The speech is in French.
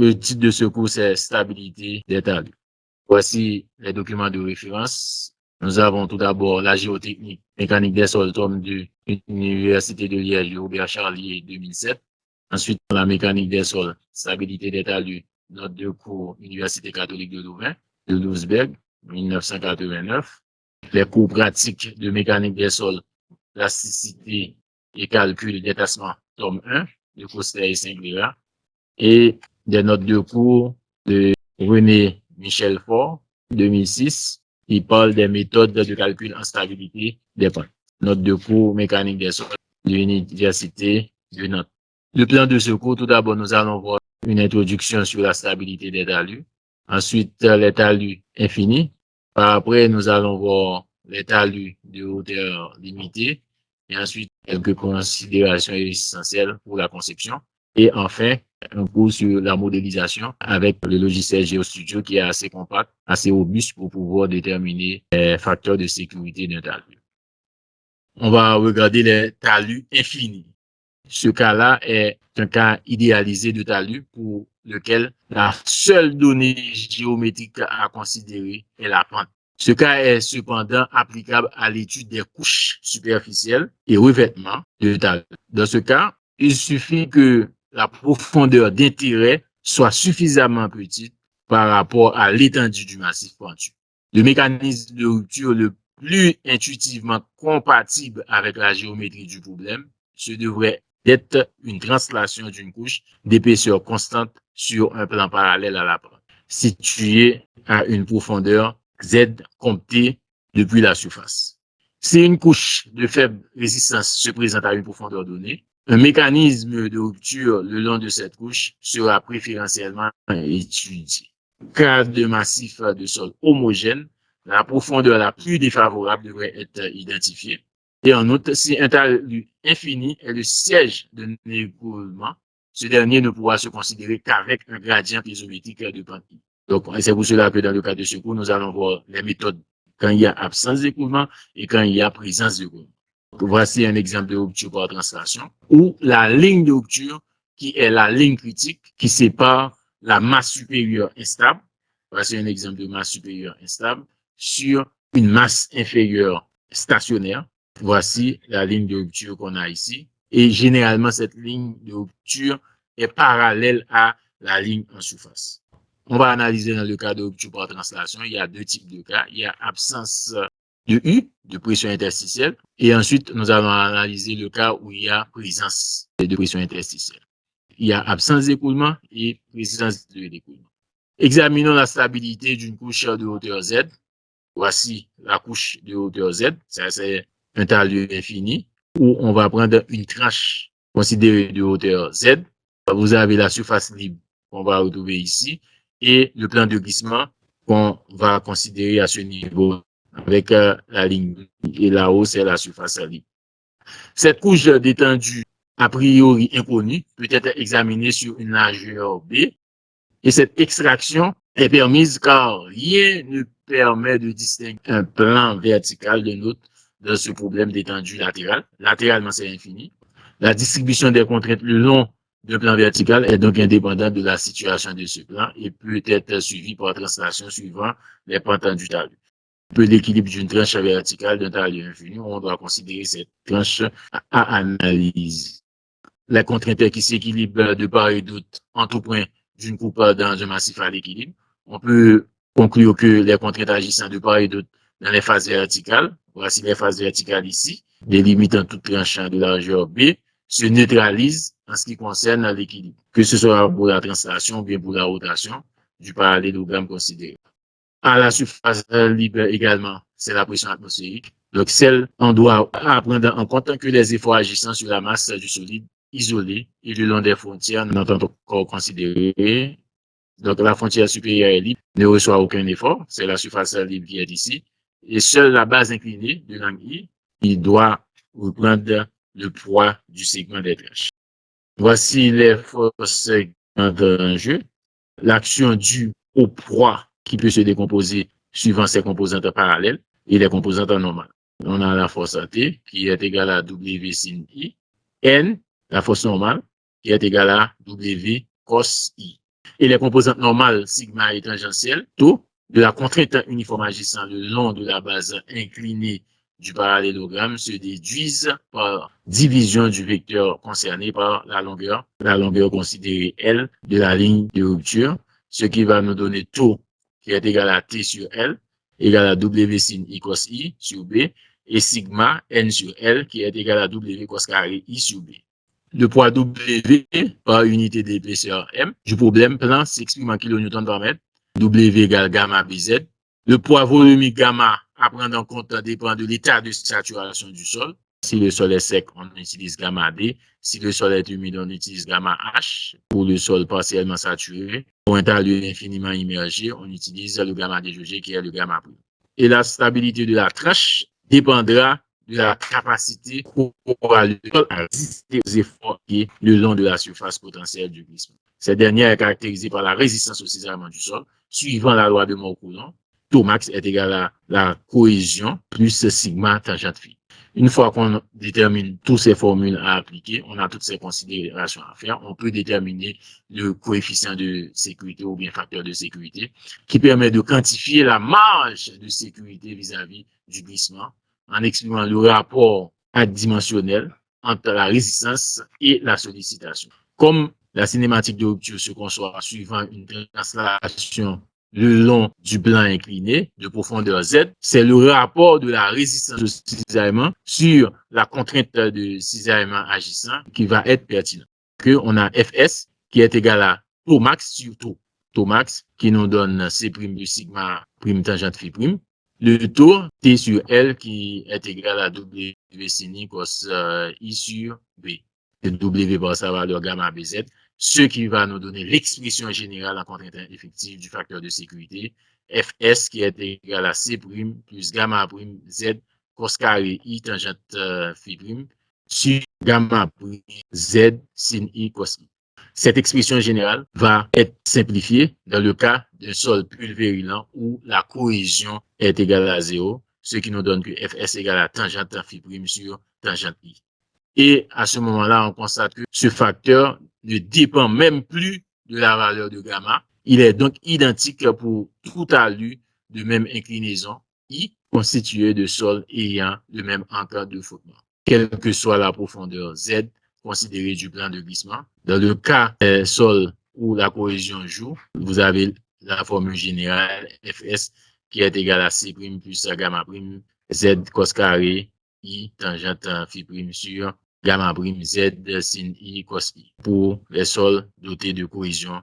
Le titre de ce cours, c'est Stabilité des talus. Voici les documents de référence. Nous avons tout d'abord la géotechnique mécanique des sols, tome 2, Université de Liège, Robert Charlier, 2007. Ensuite, la mécanique des sols, stabilité des talus, note de cours, Université catholique de Louvain, de Lousberg, 1989. Les cours pratiques de mécanique des sols, plasticité et calcul des tassements, tome 1, de Foster et Singléra. Et des notes de cours de René Michel Faure, 2006, qui parle des méthodes de calcul en stabilité des pentes. Note de cours mécanique des sols de l'Université de Nantes. Le plan de ce cours, tout d'abord, nous allons voir une introduction sur la stabilité des talus. Ensuite, les talus infinis. Par après, nous allons voir les talus de hauteur limitée. Et ensuite, quelques considérations essentielles pour la conception. Et enfin, un cours sur la modélisation avec le logiciel GeoStudio qui est assez compact, assez robuste pour pouvoir déterminer les facteurs de sécurité d'un talus. On va regarder les talus infinis. Ce cas-là est un cas idéalisé de talus pour lequel la seule donnée géométrique à considérer est la pente. Ce cas est cependant applicable à l'étude des couches superficielles et revêtements de talus. Dans ce cas, il suffit que la profondeur d'intérêt soit suffisamment petite par rapport à l'étendue du massif pentu. Le mécanisme de rupture le plus intuitivement compatible avec la géométrie du problème, ce devrait être une translation d'une couche d'épaisseur constante sur un plan parallèle à la pente, située à une profondeur Z comptée depuis la surface. Si une couche de faible résistance se présente à une profondeur donnée, un mécanisme de rupture le long de cette couche sera préférentiellement étudié. Cas de massif de sol homogène, la profondeur la plus défavorable devrait être identifiée. Et en outre, si un talus infini est le siège d'un écoulement, ce dernier ne pourra se considérer qu'avec un gradient piezométrique de pente. Donc, c'est pour cela que dans le cas de ce cours, nous allons voir les méthodes quand il y a absence d'écoulement et quand il y a présence d'écoulement. Voici un exemple de rupture par translation où la ligne de rupture qui est la ligne critique qui sépare la masse supérieure instable, voici un exemple de masse supérieure instable, sur une masse inférieure stationnaire. Voici la ligne de rupture qu'on a ici. Et généralement, cette ligne de rupture est parallèle à la ligne en surface. On va analyser dans le cas de rupture par translation. Il y a deux types de cas. Il y a absence de U, de pression interstitielle. Et ensuite, nous allons analyser le cas où il y a présence de pression interstitielle. Il y a absence d'écoulement et présence de l'écoulement. Examinons la stabilité d'une couche de hauteur Z. Voici la couche de hauteur Z. Ça, c'est un talus infini où on va prendre une tranche considérée de hauteur Z. Vous avez la surface libre qu'on va retrouver ici et le plan de glissement qu'on va considérer à ce niveau avec la ligne. Et là-haut, c'est la surface libre. Cette couche d'étendue a priori inconnue peut être examinée sur une largeur B et cette extraction est permise car rien ne permet de distinguer un plan vertical d'un autre dans ce problème d'étendue latérale. Latéralement, c'est infini. La distribution des contraintes le long d'un plan vertical est donc indépendante de la situation de ce plan et peut être suivie par translation suivant les pentes du talus. Peu l'équilibre d'une tranche verticale d'un talus infini, on doit considérer cette tranche à analyse. Les contraintes qui s'équilibrent de part et d'autre entre points d'une coupe dans un massif à l'équilibre. On peut conclure que les contraintes agissant de part et d'autre dans les phases verticales, voici les phases verticales ici, délimitant toute tranche de largeur B, se neutralisent en ce qui concerne l'équilibre, que ce soit pour la translation ou bien pour la rotation du parallélogramme considéré. À la surface libre également, c'est la pression atmosphérique. Donc, on doit prendre en compte que les efforts agissant sur la masse du solide isolé et le long des frontières n'ont pas encore considéré. Donc, la frontière supérieure est libre, ne reçoit aucun effort. C'est la surface libre qui est ici. Et seule la base inclinée de l'angle I, qui doit reprendre le poids du segment des tranches. Voici les forces en jeu. L'action due au poids qui peut se décomposer suivant ses composantes parallèles et les composantes normales. On a la force T qui est égale à W sin I, N, la force normale, qui est égale à W cos I. Et les composantes normales, sigma et tangentielle, taux de la contrainte uniforme agissant le long de la base inclinée du parallélogramme se déduisent par division du vecteur concerné par la longueur considérée L de la ligne de rupture, ce qui va nous donner taux qui est égal à T sur L, égal à W sin I cos I sur B, et sigma N sur L qui est égal à W cos carré I sur B. Le poids W par unité d'épaisseur M du problème plan s'exprime en kilonewton par mètre. W égale gamma BZ. Le poids volumique gamma à prendre en compte dépend de l'état de saturation du sol. Si le sol est sec, on utilise gamma D. Si le sol est humide, on utilise gamma H. Pour le sol partiellement saturé, pour un talus infiniment immergé, on utilise le gamma déjaugé qui est le gamma prime. Et la stabilité de la tranche dépendra de la capacité pour résister aux efforts le long de la surface potentielle du glissement. Cette dernière est caractérisée par la résistance au cisaillement du sol, suivant la loi de Moore-Coulomb. Taux max est égal à la cohésion plus sigma tangente phi. Une fois qu'on détermine toutes ces formules à appliquer, on a toutes ces considérations à faire, on peut déterminer le coefficient de sécurité ou bien facteur de sécurité qui permet de quantifier la marge de sécurité vis-à-vis du glissement en exprimant le rapport adimensionnel entre la résistance et la sollicitation. Comme la cinématique de rupture se conçoit suivant une translation le long du plan incliné de profondeur Z, c'est le rapport de la résistance au cisaillement sur la contrainte de cisaillement agissant qui va être pertinent. Que on a Fs qui est égal à taux max sur taux. Taux max qui nous donne C' de sigma prime tangente phi prime. Le taux T sur L qui est égal à W sin I cos I sur B. W par sa valeur gamma BZ, ce qui va nous donner l'expression générale en contrainte effective du facteur de sécurité, Fs qui est égal à C' plus gamma prime Z cos carré I tangente phi prime sur gamma prime Z sin I cos I. Cette expression générale va être simplifiée dans le cas d'un sol pulvérulent où la cohésion est égale à 0, ce qui nous donne que Fs égale à tangente phi prime sur tangente I. Et à ce moment-là, on constate que ce facteur ne dépend même plus de la valeur de gamma. Il est donc identique pour tout talus de même inclinaison I constitué de sols ayant le même encre de frottement, quelle que soit la profondeur Z considérée du plan de glissement. Dans le cas des sols où la cohésion joue, vous avez la formule générale Fs qui est égale à C' plus gamma prime Z cos carré I tangente phi prime sur gamma prime Z sin I cos I pour les sols dotés de cohésion.